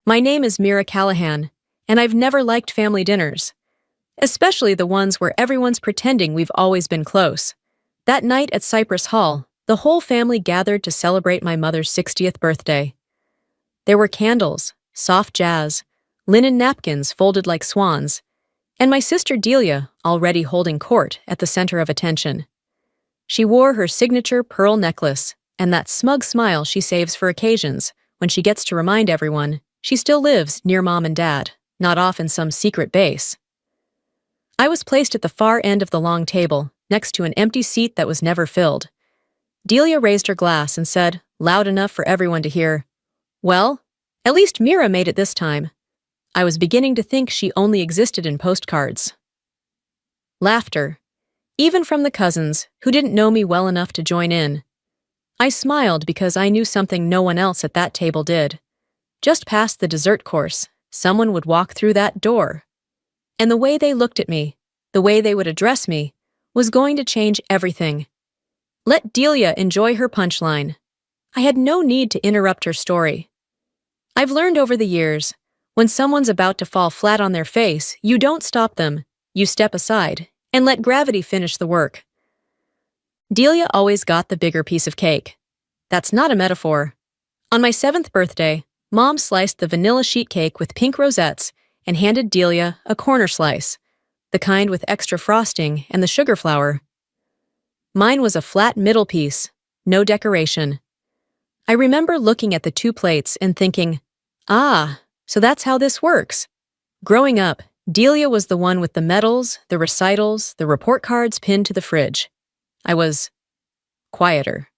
My name is Mira Callahan, and I've never liked family dinners, especially the ones where everyone's pretending we've always been close. That night at Cypress Hall, the whole family gathered to celebrate my mother's 60th birthday. There were candles, soft jazz, linen napkins folded like swans, and my sister Delia already holding court at the center of attention. She wore her signature pearl necklace and that smug smile she saves for occasions when she gets to remind everyone she still lives near mom and dad, not off in some secret base. I was placed at the far end of the long table, next to an empty seat that was never filled. Delia raised her glass and said, loud enough for everyone to hear, "Well, at least Mira made it this time." I was beginning to think she only existed in postcards. Laughter, even from the cousins who didn't know me well enough to join in. I smiled because I knew something no one else at that table did. Just past the dessert course, someone would walk through that door. And the way they looked at me, the way they would address me, was going to change everything. Let Delia enjoy her punchline. I had no need to interrupt her story. I've learned over the years, when someone's about to fall flat on their face, you don't stop them, you step aside, and let gravity finish the work. Delia always got the bigger piece of cake. That's not a metaphor. On my 7th birthday, Mom sliced the vanilla sheet cake with pink rosettes and handed Delia a corner slice, the kind with extra frosting and the sugar flour. Mine was a flat middle piece, no decoration. I remember looking at the two plates and thinking, so that's how this works. Growing up, Delia was the one with the medals, the recitals, the report cards pinned to the fridge. I was quieter.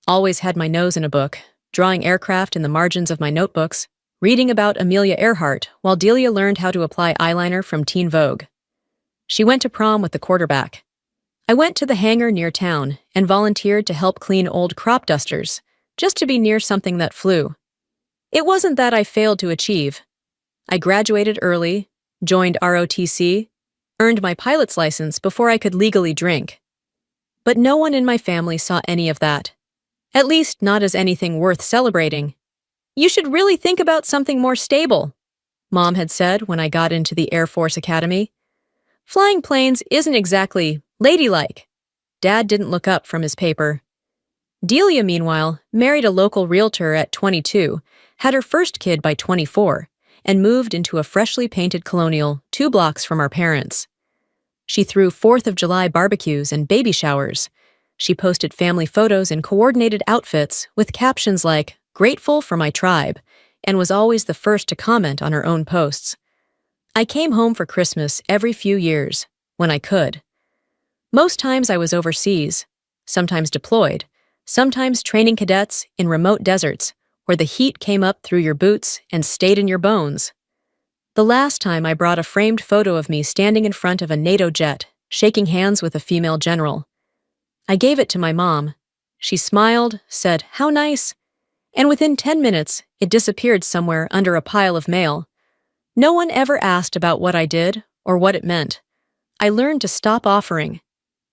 Always had my nose in a book, drawing aircraft in the margins of my notebooks, reading about Amelia Earhart while Delia learned how to apply eyeliner from Teen Vogue. She went to prom with the quarterback. I went to the hangar near town and volunteered to help clean old crop dusters, just to be near something that flew. It wasn't that I failed to achieve. I graduated early, joined ROTC, earned my pilot's license before I could legally drink. But no one in my family saw any of that. At least not as anything worth celebrating. "You should really think about something more stable," Mom had said when I got into the Air Force Academy. "Flying planes isn't exactly ladylike." Dad didn't look up from his paper. Delia, meanwhile, married a local realtor at 22, had her first kid by 24, and moved into a freshly painted colonial 2 blocks from our parents. She threw 4th of July barbecues and baby showers. She posted family photos in coordinated outfits with captions like, "Grateful for my tribe," and was always the first to comment on her own posts. I came home for Christmas every few years, when I could. Most times I was overseas, sometimes deployed, sometimes training cadets in remote deserts where the heat came up through your boots and stayed in your bones. The last time I brought a framed photo of me standing in front of a NATO jet, shaking hands with a female general. I gave it to my mom. She smiled, said, "How nice," and within 10 minutes, it disappeared somewhere under a pile of mail. No one ever asked about what I did or what it meant. I learned to stop offering.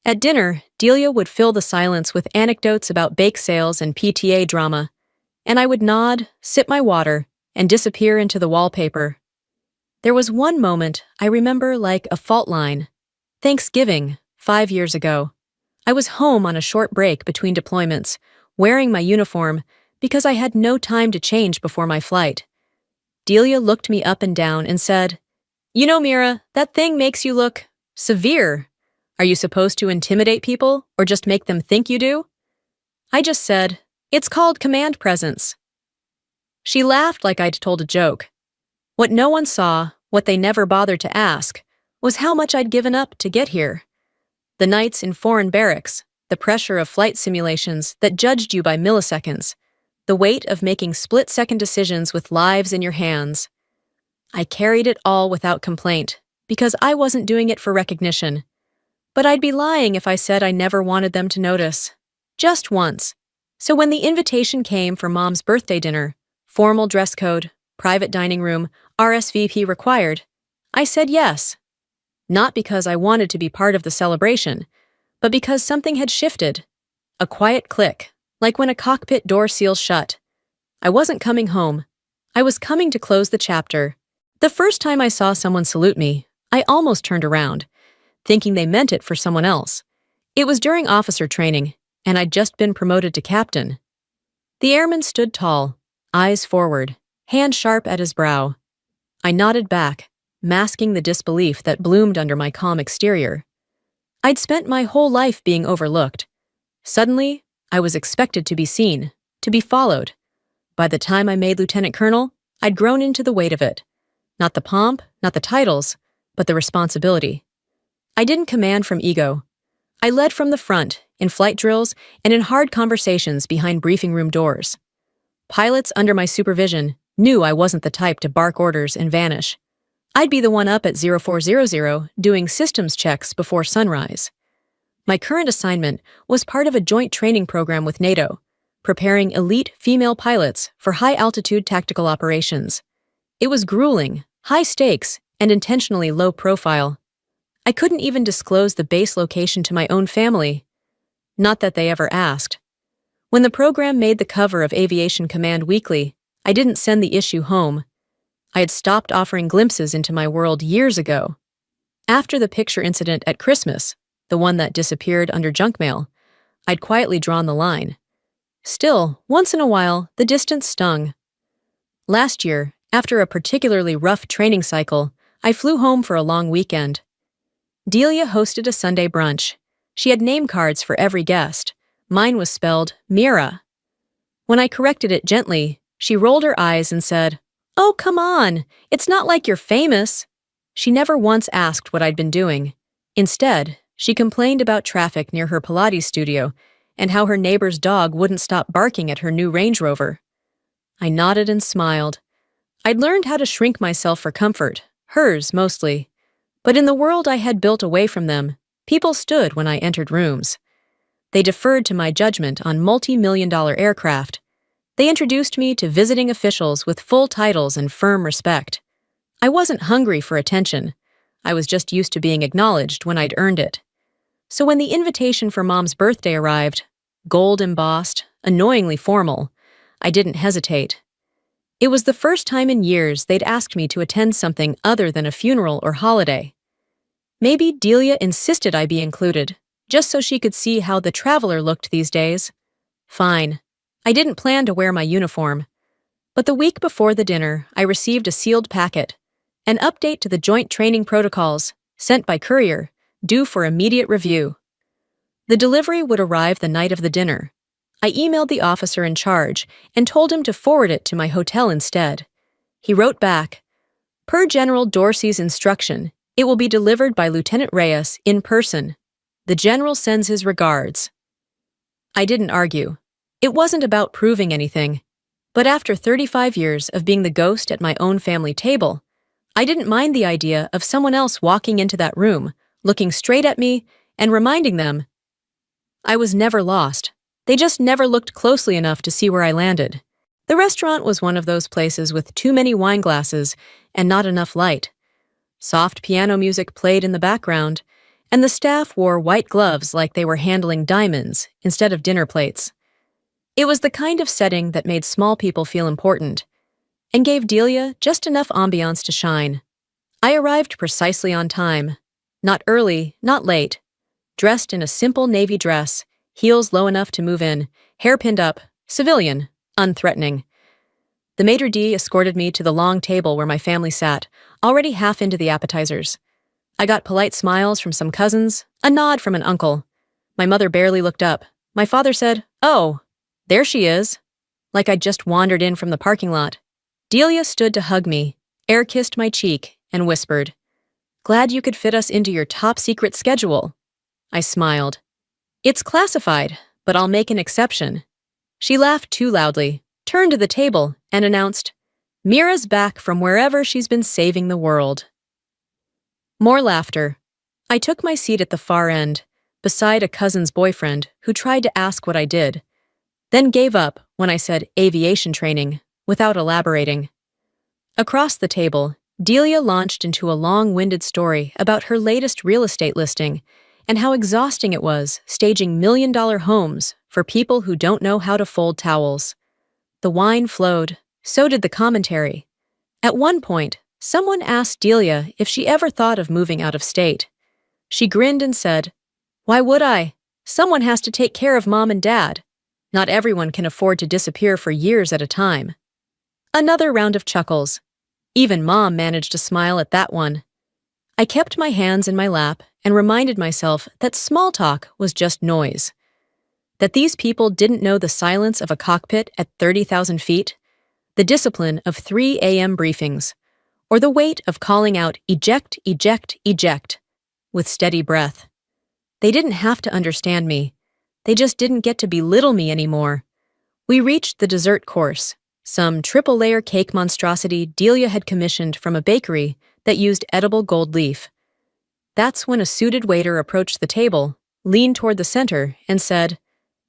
At dinner, Delia would fill the silence with anecdotes about bake sales and PTA drama, and I would nod, sip my water, and disappear into the wallpaper. There was one moment I remember like a fault line. Thanksgiving, 5 years ago. I was home on a short break between deployments, wearing my uniform because I had no time to change before my flight. Delia looked me up and down and said, "You know, Mira, that thing makes you look severe. Are you supposed to intimidate people or just make them think you do?" I just said, "It's called command presence." She laughed like I'd told a joke. What no one saw, what they never bothered to ask, was how much I'd given up to get here. The nights in foreign barracks, the pressure of flight simulations that judged you by milliseconds, the weight of making split-second decisions with lives in your hands. I carried it all without complaint, because I wasn't doing it for recognition. But I'd be lying if I said I never wanted them to notice. Just once. So when the invitation came for Mom's birthday dinner, formal dress code, private dining room, RSVP required, I said yes. Not because I wanted to be part of the celebration, but because something had shifted. A quiet click, like when a cockpit door seals shut. I wasn't coming home. I was coming to close the chapter. The first time I saw someone salute me, I almost turned around, thinking they meant it for someone else. It was during officer training, and I'd just been promoted to captain. The airman stood tall, eyes forward, hand sharp at his brow. I nodded back, masking the disbelief that bloomed under my calm exterior. I'd spent my whole life being overlooked. Suddenly, I was expected to be seen, to be followed. By the time I made lieutenant colonel, I'd grown into the weight of it. Not the pomp, not the titles, but the responsibility. I didn't command from ego. I led from the front, in flight drills and in hard conversations behind briefing room doors. Pilots under my supervision knew I wasn't the type to bark orders and vanish. I'd be the one up at 0400 doing systems checks before sunrise. My current assignment was part of a joint training program with NATO, preparing elite female pilots for high-altitude tactical operations. It was grueling, high stakes, and intentionally low profile. I couldn't even disclose the base location to my own family. Not that they ever asked. When the program made the cover of Aviation Command Weekly, I didn't send the issue home. I had stopped offering glimpses into my world years ago. After the picture incident at Christmas, the one that disappeared under junk mail, I'd quietly drawn the line. Still, once in a while, the distance stung. Last year, after a particularly rough training cycle, I flew home for a long weekend. Delia hosted a Sunday brunch. She had name cards for every guest. Mine was spelled Mira. When I corrected it gently, she rolled her eyes and said, "Oh, come on, it's not like you're famous." She never once asked what I'd been doing. Instead, she complained about traffic near her Pilates studio and how her neighbor's dog wouldn't stop barking at her new Range Rover. I nodded and smiled. I'd learned how to shrink myself for comfort, hers mostly. But in the world I had built away from them, people stood when I entered rooms. They deferred to my judgment on multi-million-dollar aircraft. They introduced me to visiting officials with full titles and firm respect. I wasn't hungry for attention. I was just used to being acknowledged when I'd earned it. So when the invitation for Mom's birthday arrived, gold embossed, annoyingly formal, I didn't hesitate. It was the first time in years they'd asked me to attend something other than a funeral or holiday. Maybe Delia insisted I be included, just so she could see how the traveler looked these days. Fine. I didn't plan to wear my uniform. But the week before the dinner, I received a sealed packet, an update to the joint training protocols, sent by courier, due for immediate review. The delivery would arrive the night of the dinner. I emailed the officer in charge and told him to forward it to my hotel instead. He wrote back, "Per General Dorsey's instruction, it will be delivered by Lieutenant Reyes in person. The General sends his regards." I didn't argue. It wasn't about proving anything. But after 35 years of being the ghost at my own family table, I didn't mind the idea of someone else walking into that room, looking straight at me, and reminding them I was never lost. They just never looked closely enough to see where I landed. The restaurant was one of those places with too many wine glasses and not enough light. Soft piano music played in the background, and the staff wore white gloves like they were handling diamonds instead of dinner plates. It was the kind of setting that made small people feel important, and gave Delia just enough ambiance to shine. I arrived precisely on time. Not early, not late. Dressed in a simple navy dress, heels low enough to move in, hair pinned up, civilian, unthreatening. The maitre d' escorted me to the long table where my family sat, already half into the appetizers. I got polite smiles from some cousins, a nod from an uncle. My mother barely looked up. My father said, "Oh, there she is," like I'd just wandered in from the parking lot. Delia stood to hug me, air-kissed my cheek, and whispered, "Glad you could fit us into your top-secret schedule." I smiled. "It's classified, but I'll make an exception." She laughed too loudly, turned to the table, and announced, "Mira's back from wherever she's been saving the world." More laughter. I took my seat at the far end, beside a cousin's boyfriend who tried to ask what I did, then gave up when I said aviation training, without elaborating. Across the table, Delia launched into a long-winded story about her latest real estate listing and how exhausting it was staging million-dollar homes for people who don't know how to fold towels. The wine flowed, So did the commentary. At one point, someone asked Delia if she ever thought of moving out of state. She grinned and said, "Why would I? Someone has to take care of mom and dad. Not everyone can afford to disappear for years at a time." Another round of chuckles. Even mom managed to smile at that one. I kept my hands in my lap and reminded myself that small talk was just noise. That these people didn't know the silence of a cockpit at 30,000 feet, the discipline of 3 a.m. briefings, or the weight of calling out eject, eject, eject with steady breath. They didn't have to understand me. They just didn't get to belittle me anymore. We reached the dessert course, some triple-layer cake monstrosity Delia had commissioned from a bakery that used edible gold leaf. That's when a suited waiter approached the table, leaned toward the center, and said,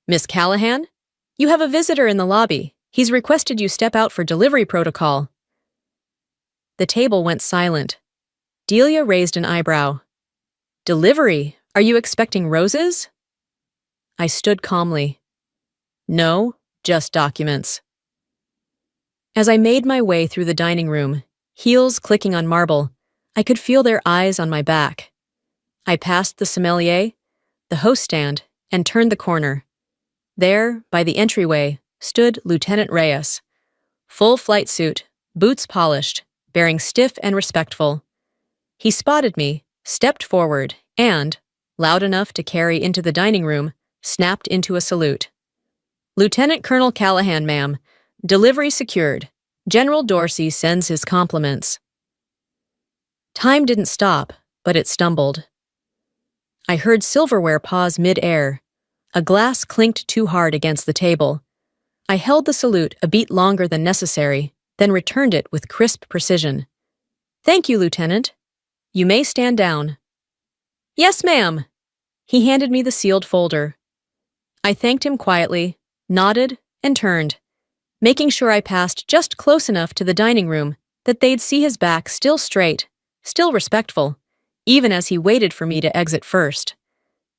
"Miss Callahan, you have a visitor in the lobby. He's requested you step out for delivery protocol." The table went silent. Delia raised an eyebrow. "Delivery? Are you expecting roses?" I stood calmly. "No, just documents." As I made my way through the dining room, heels clicking on marble, I could feel their eyes on my back. I passed the sommelier, the host stand, and turned the corner. There, by the entryway, stood Lieutenant Reyes. Full flight suit, boots polished, bearing stiff and respectful. He spotted me, stepped forward, and, loud enough to carry into the dining room, snapped into a salute. "Lieutenant Colonel Callahan, ma'am. Delivery secured. General Dorsey sends his compliments." Time didn't stop, but it stumbled. I heard silverware pause mid-air. A glass clinked too hard against the table. I held the salute a beat longer than necessary, then returned it with crisp precision. "Thank you, Lieutenant. You may stand down." "Yes, ma'am." He handed me the sealed folder. I thanked him quietly, nodded, and turned, making sure I passed just close enough to the dining room that they'd see his back still straight, still respectful, even as he waited for me to exit first.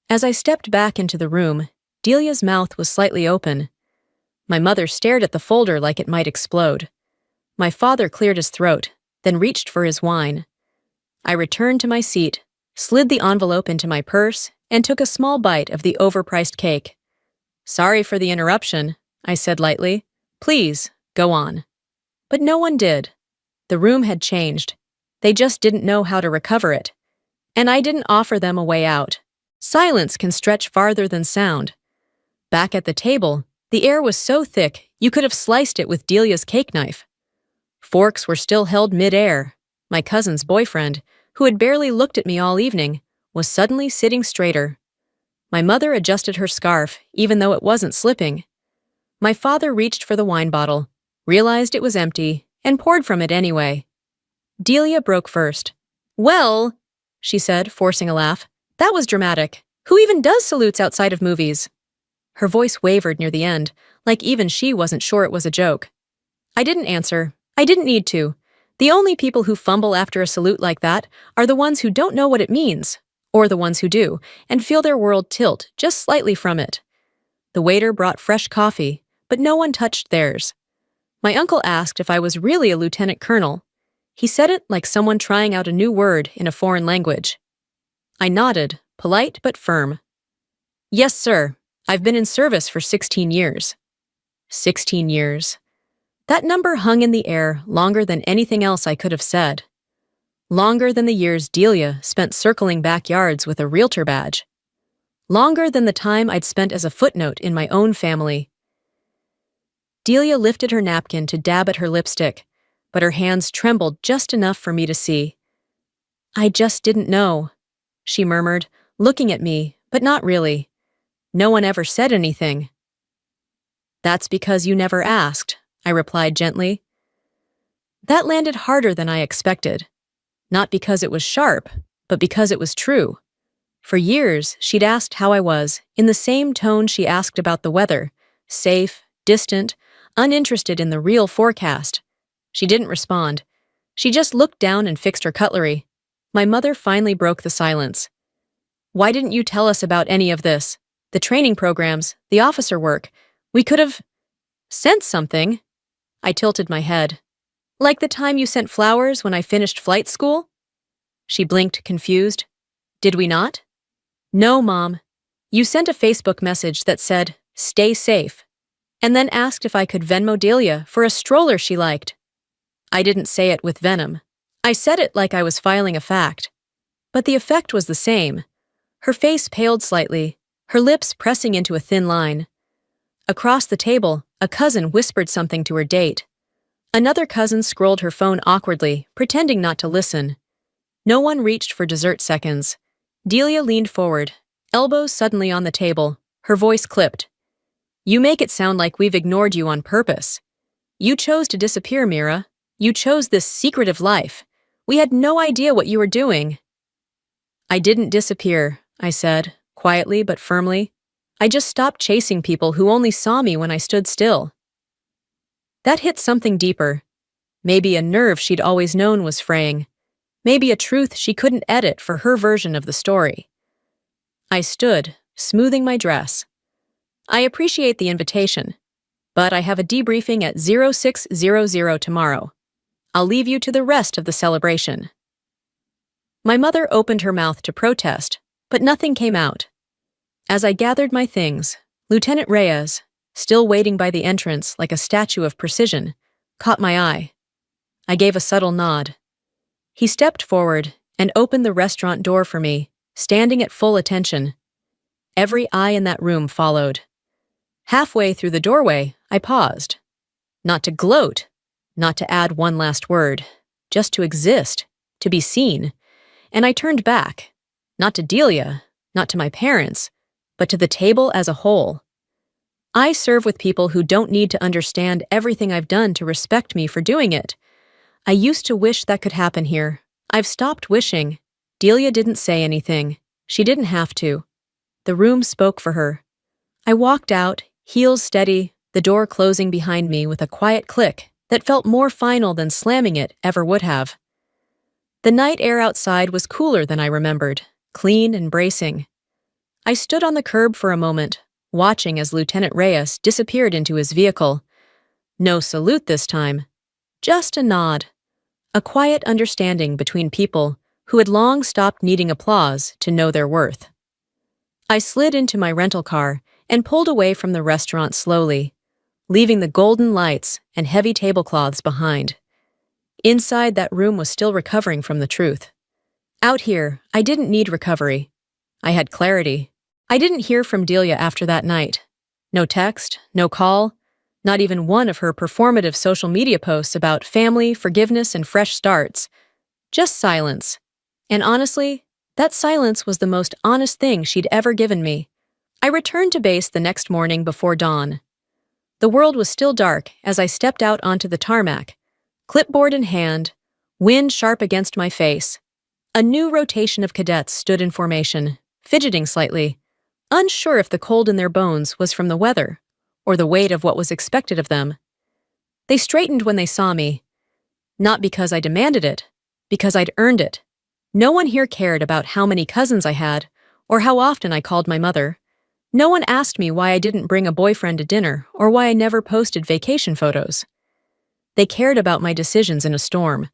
As I stepped back into the room, Delia's mouth was slightly open. My mother stared at the folder like it might explode. My father cleared his throat, then reached for his wine. I returned to my seat, slid the envelope into my purse, and took a small bite of the overpriced cake. "Sorry for the interruption," I said lightly. "Please, go on." But no one did. The room had changed. They just didn't know how to recover it. And I didn't offer them a way out. Silence can stretch farther than sound. Back at the table, the air was so thick you could have sliced it with Delia's cake knife. Forks were still held mid-air. My cousin's boyfriend, who had barely looked at me all evening, was suddenly sitting straighter. My mother adjusted her scarf, even though it wasn't slipping. My father reached for the wine bottle, realized it was empty, and poured from it anyway. Delia broke first. "Well," she said, forcing a laugh, "that was dramatic. Who even does salutes outside of movies?" Her voice wavered near the end, like even she wasn't sure it was a joke. I didn't answer. I didn't need to. The only people who fumble after a salute like that are the ones who don't know what it means, or the ones who do, and feel their world tilt just slightly from it. The waiter brought fresh coffee, but no one touched theirs. My uncle asked if I was really a lieutenant colonel. He said it like someone trying out a new word in a foreign language. I nodded, polite but firm. "Yes, sir. I've been in service for 16 years. 16 years. That number hung in the air longer than anything else I could have said. Longer than the years Delia spent circling backyards with a realtor badge. Longer than the time I'd spent as a footnote in my own family. Delia lifted her napkin to dab at her lipstick, but her hands trembled just enough for me to see. "I just didn't know," she murmured, looking at me, but not really. "No one ever said anything." "That's because you never asked," I replied gently. That landed harder than I expected. Not because it was sharp, but because it was true. For years, she'd asked how I was, in the same tone she asked about the weather, safe, distant, uninterested in the real forecast. She didn't respond. She just looked down and fixed her cutlery. My mother finally broke the silence. "Why didn't you tell us about any of this? The training programs, the officer work. We could have sensed something." I tilted my head. Like the time you sent flowers when I finished flight school? She blinked, confused. Did we not? No, Mom. You sent a Facebook message that said, "Stay safe," and then asked if I could Venmo Delia for a stroller she liked. I didn't say it with venom. I said it like I was filing a fact. But the effect was the same. Her face paled slightly, her lips pressing into a thin line. Across the table, a cousin whispered something to her date. Another cousin scrolled her phone awkwardly, pretending not to listen. No one reached for dessert seconds. Delia leaned forward, elbows suddenly on the table, her voice clipped. You make it sound like we've ignored you on purpose. You chose to disappear, Mira. You chose this secretive life. We had no idea what you were doing. I didn't disappear, I said, quietly but firmly. I just stopped chasing people who only saw me when I stood still. That hit something deeper. Maybe a nerve she'd always known was fraying. Maybe a truth she couldn't edit for her version of the story. I stood, smoothing my dress. I appreciate the invitation, but I have a debriefing at 0600 tomorrow. I'll leave you to the rest of the celebration. My mother opened her mouth to protest, but nothing came out. As I gathered my things, Lieutenant Reyes, still waiting by the entrance like a statue of precision, caught my eye. I gave a subtle nod. He stepped forward and opened the restaurant door for me, standing at full attention. Every eye in that room followed. Halfway through the doorway, I paused. Not to gloat, not to add one last word, just to exist, to be seen. And I turned back, not to Delia, not to my parents, but to the table as a whole. I serve with people who don't need to understand everything I've done to respect me for doing it. I used to wish that could happen here. I've stopped wishing. Delia didn't say anything. She didn't have to. The room spoke for her. I walked out, heels steady, the door closing behind me with a quiet click that felt more final than slamming it ever would have. The night air outside was cooler than I remembered, clean and bracing. I stood on the curb for a moment, watching as Lieutenant Reyes disappeared into his vehicle. No salute this time. Just a nod. A quiet understanding between people who had long stopped needing applause to know their worth. I slid into my rental car and pulled away from the restaurant slowly, leaving the golden lights and heavy tablecloths behind. Inside, that room was still recovering from the truth. Out here, I didn't need recovery. I had clarity. I didn't hear from Delia after that night. No text, no call, not even one of her performative social media posts about family, forgiveness, and fresh starts. Just silence. And honestly, that silence was the most honest thing she'd ever given me. I returned to base the next morning before dawn. The world was still dark as I stepped out onto the tarmac, clipboard in hand, wind sharp against my face. A new rotation of cadets stood in formation, fidgeting slightly, unsure if the cold in their bones was from the weather or the weight of what was expected of them. They straightened when they saw me, not because I demanded it, because I'd earned it. No one here cared about how many cousins I had or how often I called my mother. No one asked me why I didn't bring a boyfriend to dinner or why I never posted vacation photos. They cared about my decisions in a storm,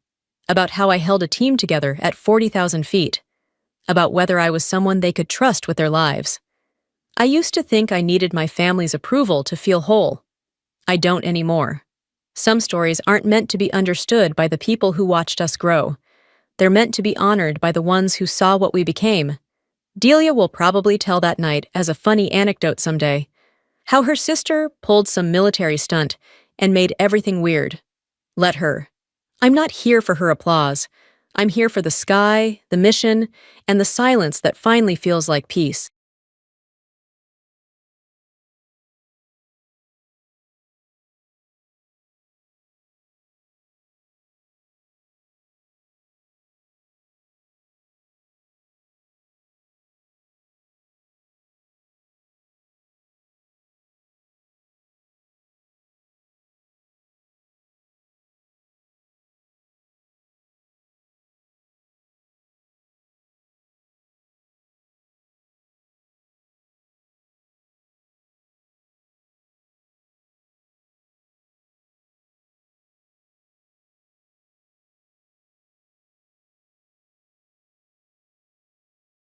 about how I held a team together at 40,000 feet, about whether I was someone they could trust with their lives. I used to think I needed my family's approval to feel whole. I don't anymore. Some stories aren't meant to be understood by the people who watched us grow. They're meant to be honored by the ones who saw what we became. Delia will probably tell that night as a funny anecdote someday, how her sister pulled some military stunt and made everything weird. Let her. I'm not here for her applause. I'm here for the sky, the mission, and the silence that finally feels like peace.